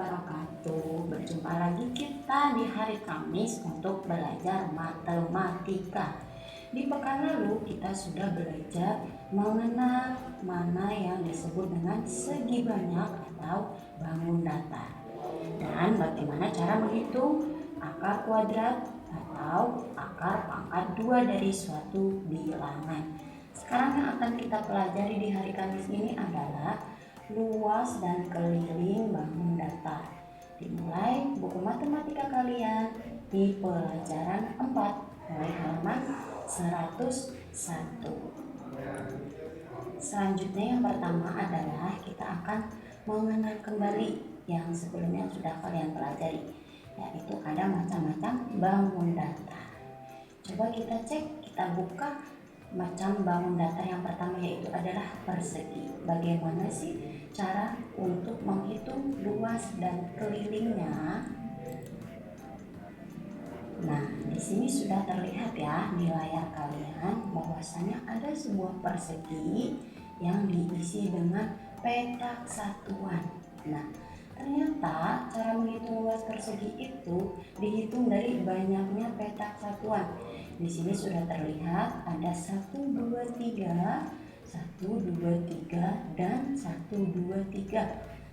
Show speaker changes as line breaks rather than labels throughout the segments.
wabarakatuh. Berjumpa lagi kita di hari Kamis untuk belajar matematika. Di pekan lalu kita sudah belajar mengenal mana yang disebut dengan segi banyak atau bangun datar. Dan bagaimana cara menghitung akar kuadrat atau akar pangkat 2 dari suatu bilangan. Sekarang yang akan kita pelajari di hari Kamis ini adalah luas dan keliling bangun datar. Dimulai buku matematika kalian di pelajaran 4 mulai halaman 101. Selanjutnya yang pertama adalah kita akan mengenal kembali yang sebelumnya sudah kalian pelajari, yaitu ada macam-macam bangun datar. Coba kita cek, kita buka macam bangun datar yang pertama, yaitu adalah persegi. Bagaimana sih cara untuk menghitung luas dan kelilingnya? Nah, di sini sudah terlihat ya di layar kalian bahwasanya ada sebuah persegi yang diisi dengan petak satuan. Nah, ternyata cara menghitung luas persegi itu dihitung dari banyaknya petak satuan. Di sini sudah terlihat ada 1, 2, 3, 1, 2, 3, dan 1, 2, 3.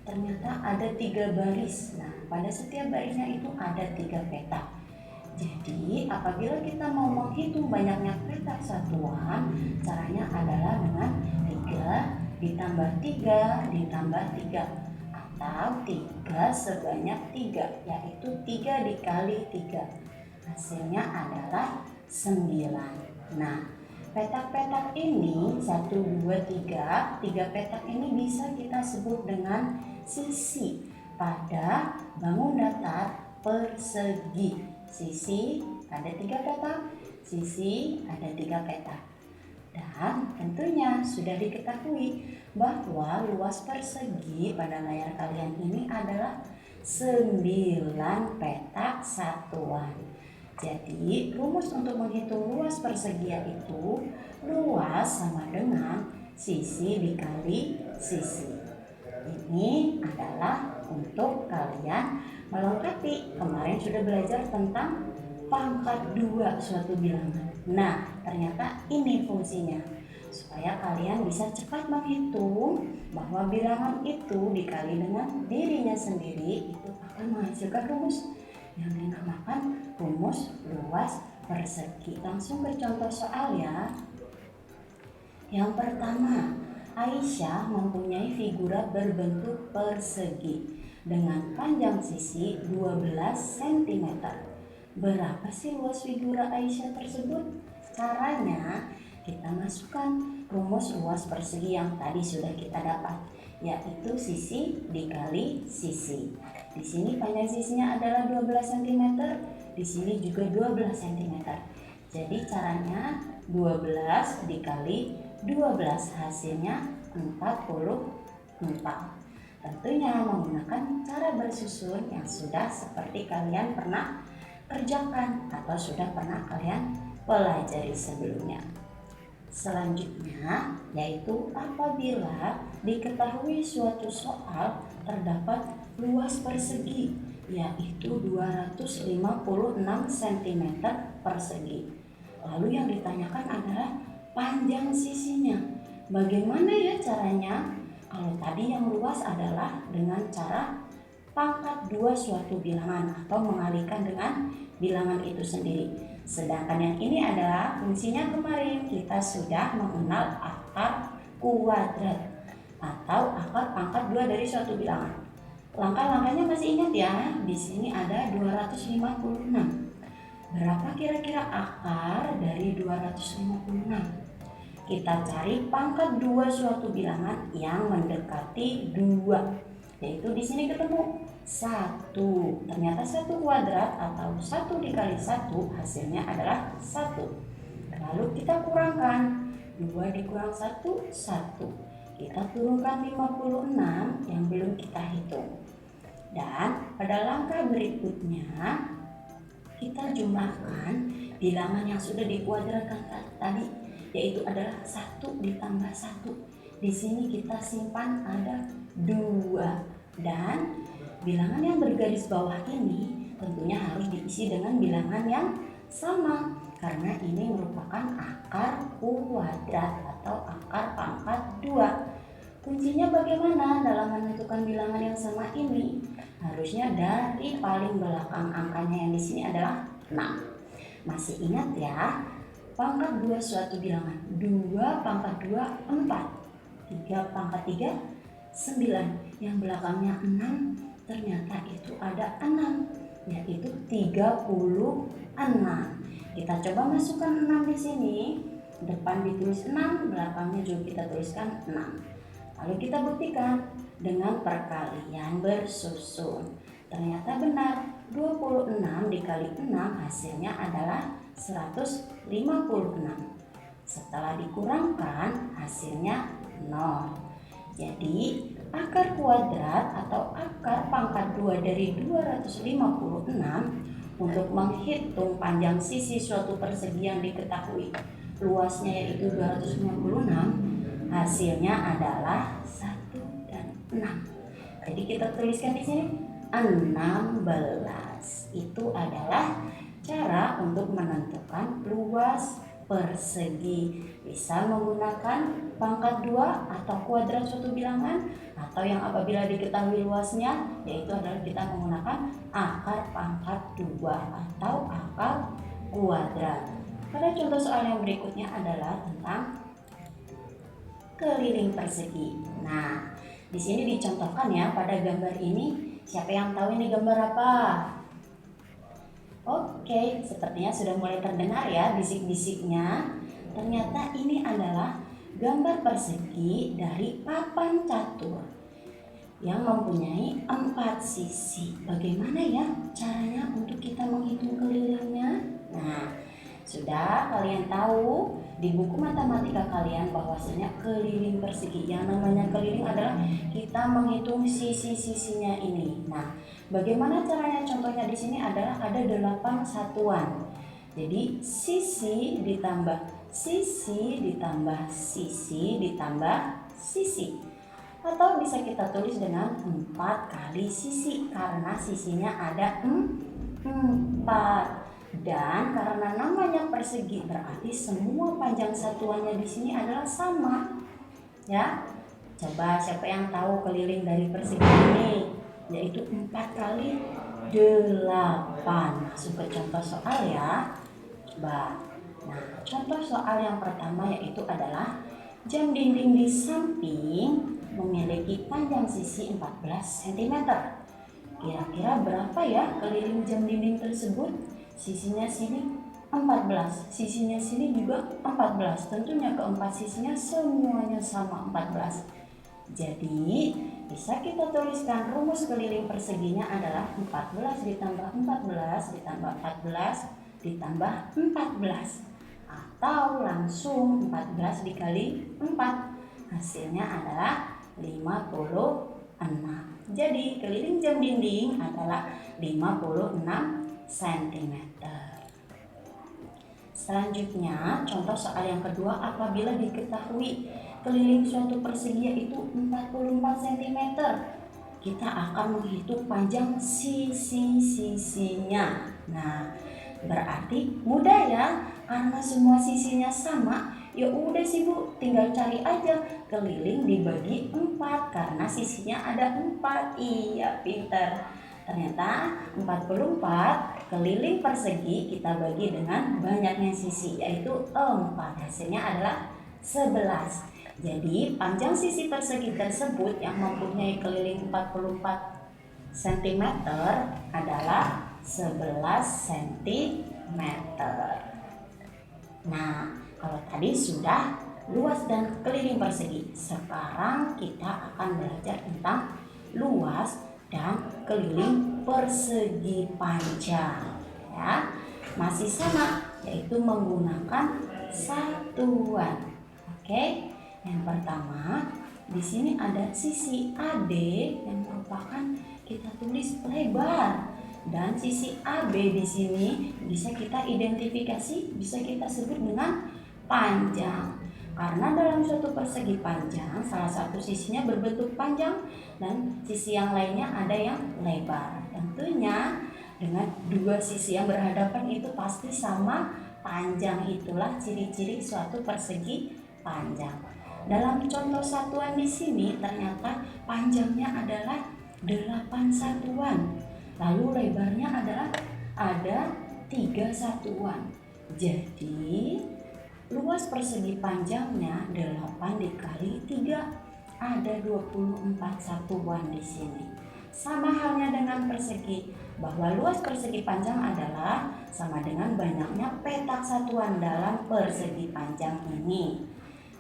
Ternyata ada 3 baris. Nah, pada setiap barisnya itu ada 3 petak. Jadi, apabila kita mau menghitung banyaknya petak satuan, caranya adalah dengan 3 ditambah 3 ditambah 3. Atau 3 sebanyak 3, yaitu 3 dikali 3. Hasilnya adalah 9. Nah, petak-petak ini 1, 2, 3, 3 petak ini bisa kita sebut dengan sisi pada bangun datar persegi. Sisi ada 3 petak, sisi ada 3 petak. Dan tentunya sudah diketahui bahwa luas persegi pada layar kalian ini adalah 9 petak satuan. Jadi rumus untuk menghitung luas persegi yaitu luas sama dengan sisi dikali sisi. Ini adalah untuk kalian melengkapi. Kemarin sudah belajar tentang pangkat 2 suatu bilangan. Nah, ternyata ini fungsinya supaya kalian bisa cepat menghitung bahwa bilangan itu dikali dengan dirinya sendiri itu akan menghasilkan rumus yang dinamakan rumus luas persegi. Langsung ke contoh soal ya. Yang pertama, Aisyah mempunyai figura berbentuk persegi dengan panjang sisi 12 cm. Berapa sih luas figura Aisyah tersebut? Caranya kita masukkan rumus luas persegi yang tadi sudah kita dapat, yaitu sisi dikali sisi. Di sini panjang sisinya adalah 12 cm, di sini juga 12 cm. Jadi caranya 12 dikali 12 hasilnya 44. Tentunya menggunakan cara bersusun yang sudah seperti kalian pernah kerjakan atau sudah pernah kalian pelajari sebelumnya. Selanjutnya yaitu apabila diketahui suatu soal terdapat luas persegi yaitu 256 cm persegi. Lalu yang ditanyakan adalah panjang sisinya. Bagaimana ya caranya? Kalau tadi yang luas adalah dengan cara pangkat 2 suatu bilangan atau mengalihkan dengan bilangan itu sendiri. Sedangkan yang ini adalah fungsinya kemarin kita sudah mengenal akar kuadrat atau akar pangkat 2 dari suatu bilangan. Langkah-langkahnya masih ingat ya? Di sini ada 256. Berapa kira-kira akar dari 256? Kita cari pangkat 2 suatu bilangan yang mendekati 2. Yaitu di sini ketemu 1. Ternyata 1 kuadrat atau 1 dikali 1 hasilnya adalah 1. Lalu kita kurangkan 2 dikurang 1, 1. Kita turunkan 56 yang belum kita hitung. Dan pada langkah berikutnya kita jumlahkan bilangan yang sudah dikuadratkan tadi, yaitu adalah 1 ditambah 1. Di sini kita simpan ada 2 dan bilangan yang bergaris bawah ini tentunya harus diisi dengan bilangan yang sama, karena ini merupakan akar kuadrat atau akar pangkat 2. Kuncinya bagaimana dalam menentukan bilangan yang sama ini? Harusnya dari paling belakang angkanya yang di sini adalah 6. Masih ingat ya? Pangkat 2 suatu bilangan. 2 pangkat 2 4. 3 pangkat 3 9. Yang belakangnya 6 ternyata itu ada 6, yaitu 36. Kita coba masukkan 6 di sini. Depan ditulis 6, belakangnya juga kita tuliskan 6. Lalu kita buktikan dengan perkalian bersusun. Ternyata benar, 26 dikali 6 hasilnya adalah 156. Setelah dikurangkan hasilnya 0. Jadi akar kuadrat atau akar pangkat 2 dari 256 untuk menghitung panjang sisi suatu persegi yang diketahui luasnya yaitu 256, hasilnya adalah 1 dan 6. Jadi kita tuliskan di sini 16. Itu adalah cara untuk menentukan luas persegi. Bisa menggunakan pangkat 2 atau kuadrat suatu bilangan, atau yang apabila diketahui luasnya yaitu adalah kita menggunakan akar pangkat 2 atau akar kuadrat. Pada contoh soal yang berikutnya adalah tentang keliling persegi. Nah, di sini dicontohkan ya pada gambar ini. Siapa yang tahu ini gambar apa? Oke, sepertinya sudah mulai terdengar ya bisik-bisiknya. Ternyata ini adalah gambar persegi dari papan catur yang mempunyai 4 sisi. Bagaimana ya caranya untuk kita menghitung kelilingnya? Nah, sudah kalian tahu di buku matematika kalian bahwasanya keliling persegi, yang namanya keliling adalah kita menghitung sisi-sisinya ini. Nah, bagaimana caranya? Contohnya di sini adalah ada 8 satuan. Jadi sisi ditambah sisi ditambah sisi ditambah sisi. Atau bisa kita tulis dengan 4 kali sisi karena sisinya ada 4. Dan karena namanya persegi berarti semua panjang satuannya di sini adalah sama. Ya. Coba siapa yang tahu keliling dari persegi ini? Yaitu 4 kali 8. Masuk ke contoh soal ya. Coba. Nah, contoh soal yang pertama yaitu adalah jam dinding di samping memiliki panjang sisi 14 cm. Kira-kira berapa ya keliling jam dinding tersebut? Sisinya sini 14, sisinya sini juga 14. Tentunya keempat sisinya semuanya sama 14. Jadi bisa kita tuliskan rumus keliling perseginya adalah 14 ditambah 14 ditambah 14 ditambah 14. Atau langsung 14 dikali 4. Hasilnya adalah 56. Jadi keliling jam dinding adalah 56 cm. Selanjutnya, contoh soal yang kedua, apabila diketahui keliling suatu persegi yaitu 44 cm, kita akan menghitung panjang sisi-sisinya. Nah, berarti mudah ya, karena semua sisinya sama. Ya udah sih Bu, tinggal cari aja keliling dibagi 4 karena sisinya ada 4. Iya, pintar. Ternyata 44 keliling persegi kita bagi dengan banyaknya sisi yaitu 4. Hasilnya adalah 11. Jadi panjang sisi persegi tersebut yang mempunyai keliling 44 cm adalah 11 cm. Nah, kalau tadi sudah luas dan keliling persegi, sekarang kita akan belajar tentang luas dan keliling persegi panjang ya. Masih sama, yaitu menggunakan satuan. Oke. Yang pertama, di sini ada sisi AD yang merupakan kita tulis lebar, dan sisi AB di sini bisa kita identifikasi, bisa kita sebut dengan panjang. Karena dalam suatu persegi panjang, salah satu sisinya berbentuk panjang dan sisi yang lainnya ada yang lebar. Tentunya dengan dua sisi yang berhadapan itu pasti sama panjang. Itulah ciri-ciri suatu persegi panjang. Dalam contoh satuan di sini ternyata panjangnya adalah 8 satuan. Lalu lebarnya adalah ada 3 satuan. Jadi luas persegi panjangnya 8 dikali 3, ada 24 satuan di sini. Sama halnya dengan persegi, bahwa luas persegi panjang adalah sama dengan banyaknya petak satuan dalam persegi panjang ini.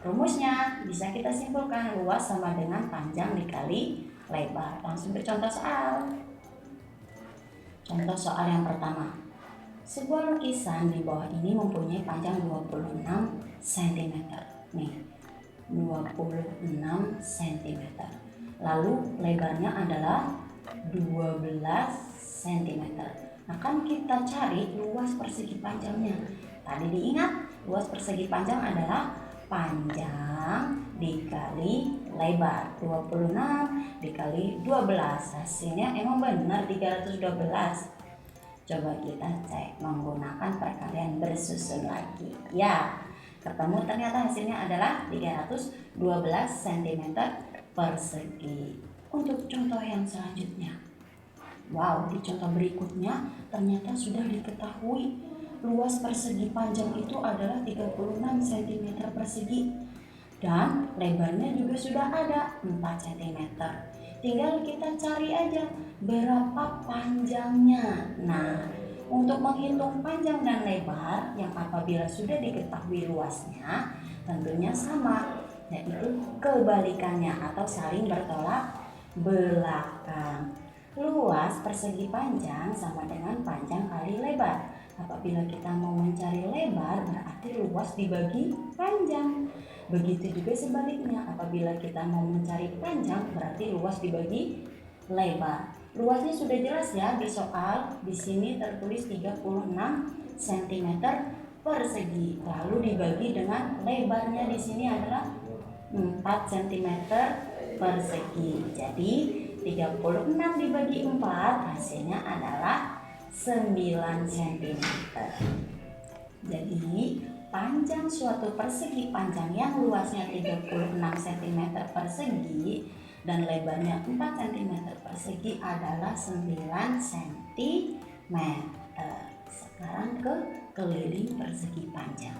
Rumusnya bisa kita simpulkan, luas sama dengan panjang dikali lebar. Langsung ke contoh soal. Contoh soal yang pertama. Sebuah lukisan di bawah ini mempunyai panjang 26 cm. Nih, 26 cm. Lalu lebarnya adalah 12 cm. Akan kita cari luas persegi panjangnya. Tadi diingat, luas persegi panjang adalah panjang dikali lebar. 26 dikali 12. Hasilnya emang benar 312. Coba kita cek menggunakan perkalian bersusun lagi. Ya, ketemu ternyata hasilnya adalah 312 cm persegi. Untuk contoh yang selanjutnya. Wow, di contoh berikutnya ternyata sudah diketahui luas persegi panjang itu adalah 36 cm persegi. Dan lebarnya juga sudah ada 4 cm. Tinggal kita cari aja berapa panjangnya. Nah, untuk menghitung panjang dan lebar yang apabila sudah diketahui luasnya tentunya sama, yaitu kebalikannya atau saling bertolak belakang. Luas persegi panjang sama dengan panjang kali lebar. Apabila kita mau mencari lebar berarti luas dibagi panjang. Begitu juga sebaliknya, apabila kita mau mencari panjang berarti luas dibagi lebar. Luasnya sudah jelas ya di soal. Di sini tertulis 36 cm persegi. Lalu dibagi dengan lebarnya di sini adalah 4 cm persegi. Jadi 36 dibagi 4 hasilnya adalah 9 cm. Jadi panjang suatu persegi panjang yang luasnya 36 cm persegi dan lebarnya 4 cm persegi adalah 9 cm. Sekarang ke keliling persegi panjang.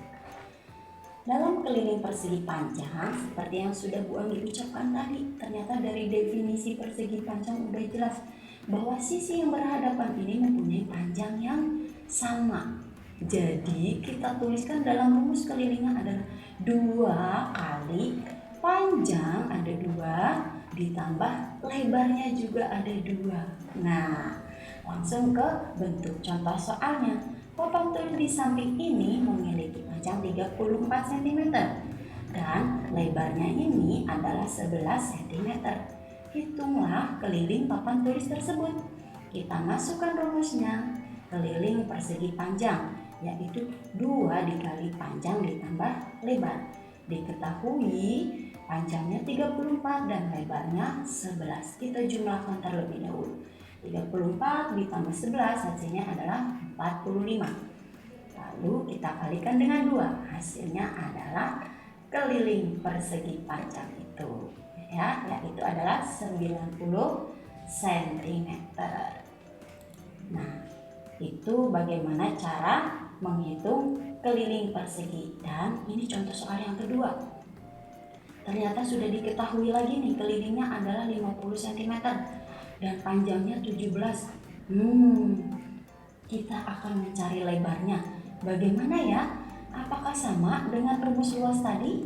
Dalam keliling persegi panjang, seperti yang sudah Bu Anggi ucapkan tadi, ternyata dari definisi persegi panjang udah jelas bahwa sisi yang berhadapan ini mempunyai panjang yang sama. Jadi kita tuliskan dalam rumus kelilingnya adalah 2 kali panjang ada 2 ditambah lebarnya juga ada 2. Nah, langsung ke bentuk contoh soalnya. Papan tulis di samping ini memiliki panjang 34 cm dan lebarnya ini adalah 11 cm. Hitunglah keliling papan tulis tersebut. Kita masukkan rumusnya. Keliling persegi panjang yaitu 2 dikali panjang ditambah lebar. Diketahui panjangnya 34 dan lebarnya 11. Kita jumlahkan terlebih dahulu. 34 ditambah 11 hasilnya adalah 45. Lalu kita kalikan dengan 2. Hasilnya adalah keliling persegi panjang itu. Ya, yaitu adalah 90 cm. Nah, itu bagaimana cara menghitung keliling persegi. Dan ini contoh soal yang kedua. Ternyata sudah diketahui lagi nih kelilingnya adalah 50 cm dan panjangnya 17. Kita akan mencari lebarnya. Bagaimana ya? Apakah sama dengan rumus luas tadi?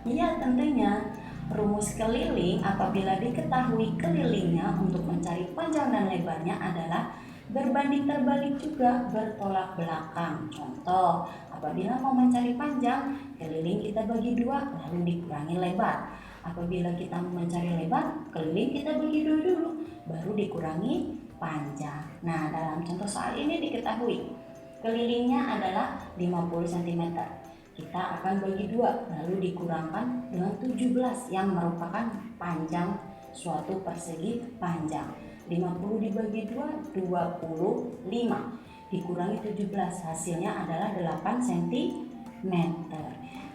Iya, tentunya. Rumus keliling apabila diketahui kelilingnya untuk mencari panjang dan lebarnya adalah berbanding terbalik juga, bertolak belakang. Contoh, apabila mau mencari panjang, keliling kita bagi 2 lalu dikurangi lebar. Apabila kita mau mencari lebar, keliling kita bagi 2 dulu baru dikurangi panjang. Nah, dalam contoh soal ini diketahui kelilingnya adalah 50 cm kita akan bagi 2 lalu dikurangkan dengan 17 yang merupakan panjang suatu persegi panjang. 50 dibagi 2, 25. Dikurangi 17, hasilnya adalah 8 cm.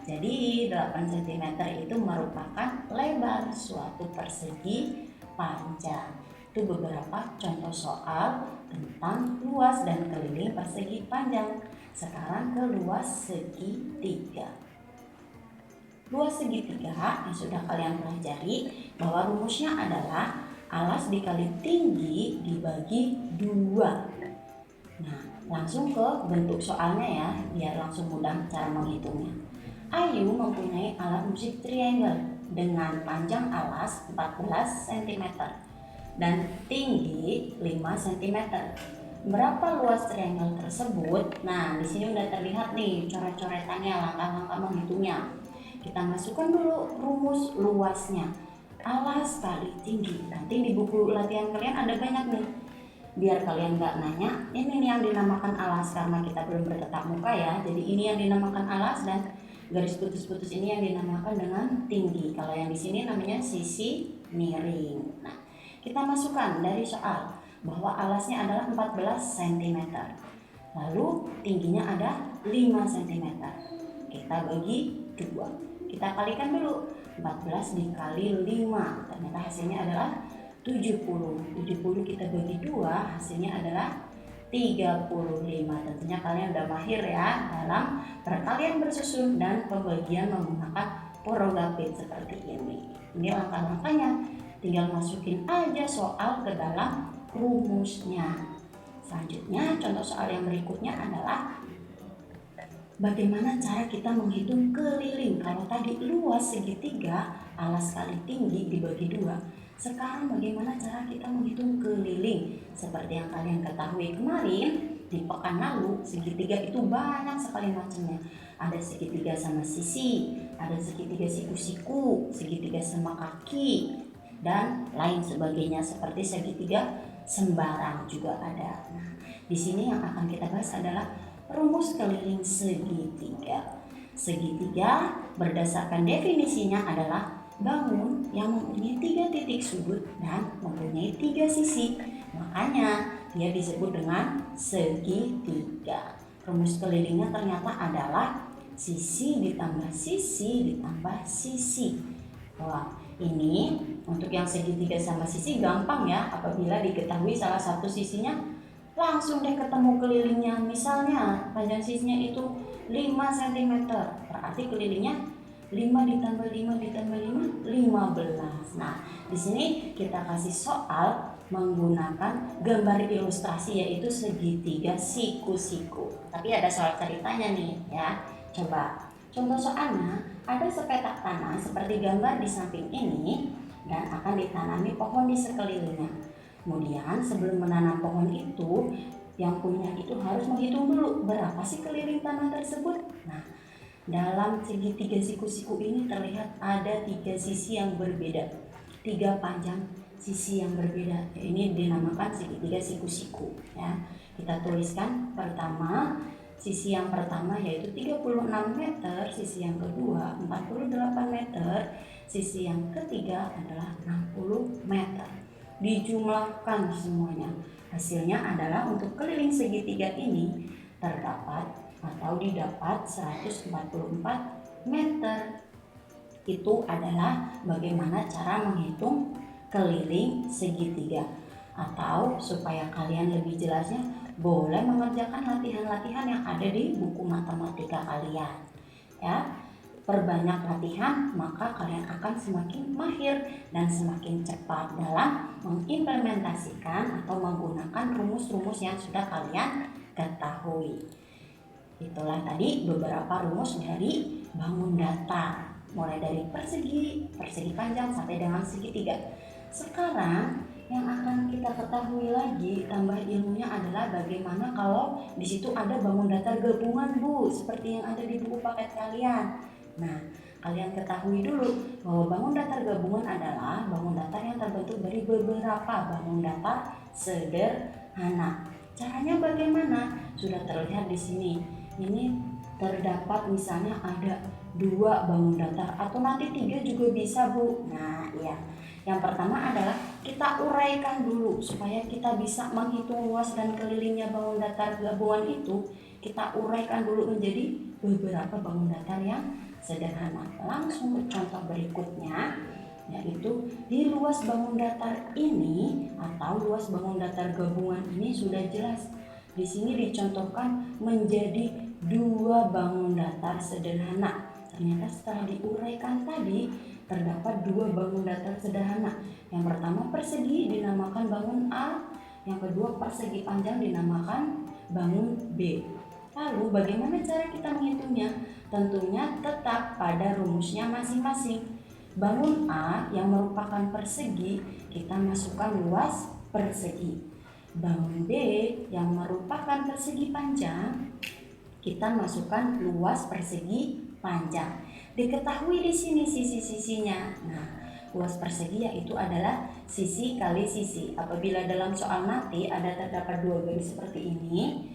Jadi 8 cm itu merupakan lebar suatu persegi panjang. Itu beberapa contoh soal tentang luas dan keliling persegi panjang. Sekarang ke luas segitiga. Luas segitiga yang sudah kalian pelajari bahwa rumusnya adalah alas dikali tinggi dibagi 2. Nah, langsung ke bentuk soalnya ya, biar langsung mudah cara menghitungnya. Ayu mempunyai alat musik triangle dengan panjang alas 14 cm dan tinggi 5 cm. Berapa luas triangle tersebut? Nah, di sini udah terlihat nih coret-coretannya, langkah-langkah menghitungnya. Kita masukkan dulu rumus luasnya. Alas kali tinggi. Nanti di buku latihan kalian ada banyak nih. Biar kalian nggak nanya, ini nih yang dinamakan alas karena kita belum bertatap muka ya. Jadi ini yang dinamakan alas dan garis putus-putus ini yang dinamakan dengan tinggi. Kalau yang di sini namanya sisi miring. Nah, kita masukkan dari soal bahwa alasnya adalah 14 cm. Lalu tingginya ada 5 cm. Kita bagi 2. Kita kalikan dulu. 14 dikali 5. Ternyata hasilnya adalah 70. 70 kita bagi 2, hasilnya adalah 35. Tentunya kalian udah mahir ya dalam perkalian bersusun dan pembagian menggunakan porogapit seperti ini. Ini langkah-langkahnya. Tinggal masukin aja soal ke dalam rumusnya. Selanjutnya contoh soal yang berikutnya adalah bagaimana cara kita menghitung keliling. Kalau tadi luas segitiga, alas kali tinggi dibagi 2. Sekarang bagaimana cara kita menghitung keliling? Seperti yang kalian ketahui kemarin di pekan lalu, segitiga itu banyak sekali macamnya. Ada segitiga sama sisi, ada segitiga siku-siku, segitiga sama kaki, dan lain sebagainya seperti segitiga sembarang juga ada. Nah, di sini yang akan kita bahas adalah rumus keliling segitiga. Segitiga berdasarkan definisinya adalah bangun yang mempunyai 3 titik sudut dan mempunyai 3 sisi. Makanya dia disebut dengan segitiga. Rumus kelilingnya ternyata adalah sisi ditambah sisi ditambah sisi. Wah, ini untuk yang segitiga sama sisi gampang ya. Apabila diketahui salah satu sisinya, langsung deh ketemu kelilingnya. Misalnya panjang sisinya itu 5 cm, berarti kelilingnya 5 ditambah 5 ditambah 5, 15. Nah, di sini kita kasih soal menggunakan gambar ilustrasi yaitu segitiga siku-siku. Tapi ada soal ceritanya nih ya. Coba contoh soalnya, ada sepetak tanah seperti gambar di samping ini dan akan ditanami pohon di sekelilingnya. Kemudian sebelum menanam pohon itu, yang punya itu harus menghitung dulu berapa sih keliling tanah tersebut. Nah, dalam segitiga siku-siku ini terlihat ada 3 sisi yang berbeda, 3 panjang sisi yang berbeda. Ini dinamakan segitiga siku-siku ya. Kita tuliskan pertama, sisi yang pertama yaitu 36 meter, sisi yang kedua 48 meter, sisi yang ketiga adalah 60 meter. Dijumlahkan semuanya. Hasilnya adalah untuk keliling segitiga ini terdapat atau didapat 144 meter. Itu adalah bagaimana cara menghitung keliling segitiga. Atau supaya kalian lebih jelasnya, boleh mengerjakan latihan-latihan yang ada di buku matematika kalian. Ya, perbanyak latihan maka kalian akan semakin mahir dan semakin cepat dalam mengimplementasikan atau menggunakan rumus-rumus yang sudah kalian ketahui. Itulah tadi beberapa rumus dari bangun datar, mulai dari persegi, persegi panjang sampai dengan segitiga. Sekarang yang akan kita ketahui lagi tambah ilmunya adalah bagaimana kalau di situ ada bangun datar gabungan, Bu, seperti yang ada di buku paket kalian. Nah, kalian ketahui dulu bahwa bangun datar gabungan adalah bangun datar yang terbentuk dari beberapa bangun datar sederhana. Caranya bagaimana? Sudah terlihat di sini. Ini terdapat misalnya ada 2 bangun datar atau nanti 3 juga bisa Bu. Nah ya, yang pertama adalah kita uraikan dulu supaya kita bisa menghitung luas dan kelilingnya bangun datar gabungan itu. Kita uraikan dulu menjadi beberapa bangun datar yang sederhana. Langsung ke contoh berikutnya, yaitu di luas bangun datar ini atau luas bangun datar gabungan ini sudah jelas. Di sini dicontohkan menjadi 2 bangun datar sederhana. Ternyata setelah diuraikan tadi terdapat 2 bangun datar sederhana. Yang pertama persegi dinamakan bangun A, yang kedua persegi panjang dinamakan bangun B. Lalu bagaimana cara kita menghitungnya? Tentunya tetap pada rumusnya masing-masing. Bangun A yang merupakan persegi kita masukkan luas persegi. Bangun B yang merupakan persegi panjang kita masukkan luas persegi panjang. Diketahui di sini sisi-sisinya. Nah, luas persegi yaitu adalah sisi kali sisi. Apabila dalam soal nanti ada terdapat 2 garis seperti ini,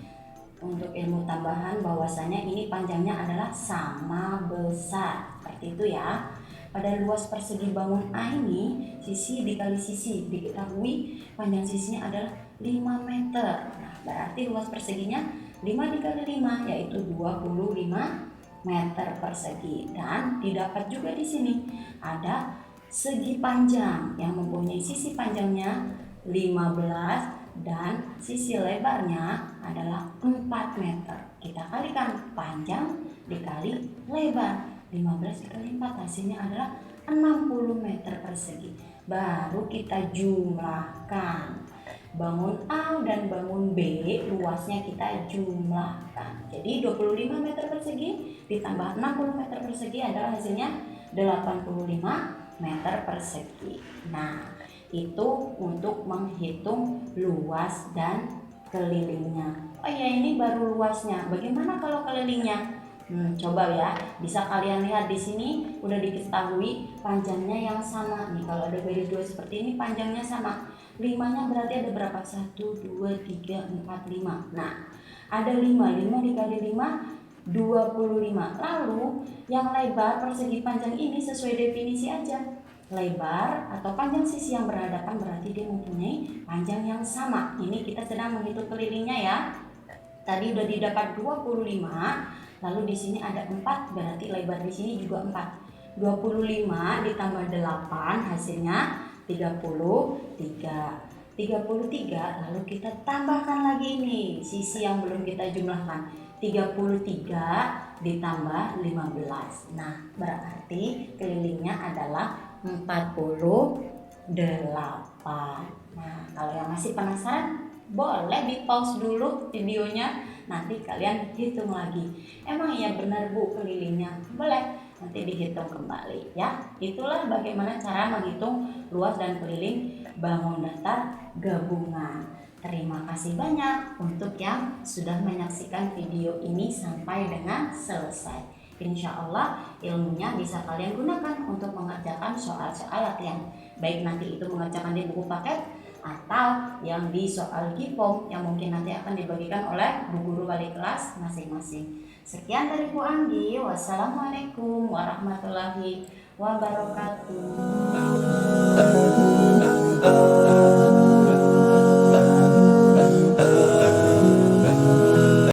untuk ilmu tambahan bahwasanya ini panjangnya adalah sama besar. Seperti itu ya. Pada luas persegi bangun A ini, sisi dikali sisi, diketahui panjang sisinya adalah 5 meter. Nah, berarti luas perseginya 5 dikali 5 yaitu 25 meter persegi. Dan didapat juga di sini ada segi panjang yang mempunyai sisi panjangnya 15 dan sisi lebarnya adalah 4 meter. Kita kalikan panjang dikali lebar. 15 dikali 4 hasilnya adalah 60 meter persegi. Baru kita jumlahkan. Bangun A dan bangun B luasnya kita jumlahkan. Jadi 25 meter persegi ditambah 60 meter persegi adalah hasilnya 85 meter persegi. Nah, itu untuk menghitung luas dan kelilingnya. Oh ya, ini baru luasnya. Bagaimana kalau kelilingnya? Coba ya, bisa kalian lihat di sini udah diketahui panjangnya yang sama nih. Kalau ada garis 2 seperti ini panjangnya sama. 5-nya berarti ada berapa? 1, 2, 3, 4, 5. Nah, ada 5 dikali 5 25. Lalu yang lebar persegi panjang ini sesuai definisi aja. Lebar atau panjang sisi yang berhadapan berarti dia mempunyai panjang yang sama. Ini kita sedang menghitung kelilingnya ya. Tadi udah didapat 25. Lalu di sini ada 4, berarti lebar di sini juga 4. 25 ditambah 8 hasilnya 33. 33 lalu kita tambahkan lagi ini sisi yang belum kita jumlahkan. 33 ditambah 15. Nah, berarti kelilingnya adalah 48. Nah, kalau yang masih penasaran boleh di pause dulu videonya, nanti kalian hitung lagi. Emang ya benar Bu kelilingnya? Boleh, nanti dihitung kembali ya. Itulah bagaimana cara menghitung luas dan keliling bangun datar gabungan. Terima kasih banyak untuk yang sudah menyaksikan video ini sampai dengan selesai. Insya Allah ilmunya bisa kalian gunakan untuk mengerjakan soal-soal latihan. Baik nanti itu mengerjakan di buku paket atau yang di soal GIPOM yang mungkin nanti akan dibagikan oleh bu guru wali kelas masing-masing. Sekian dari Bu Anggi. Wassalamualaikum warahmatullahi wabarakatuh.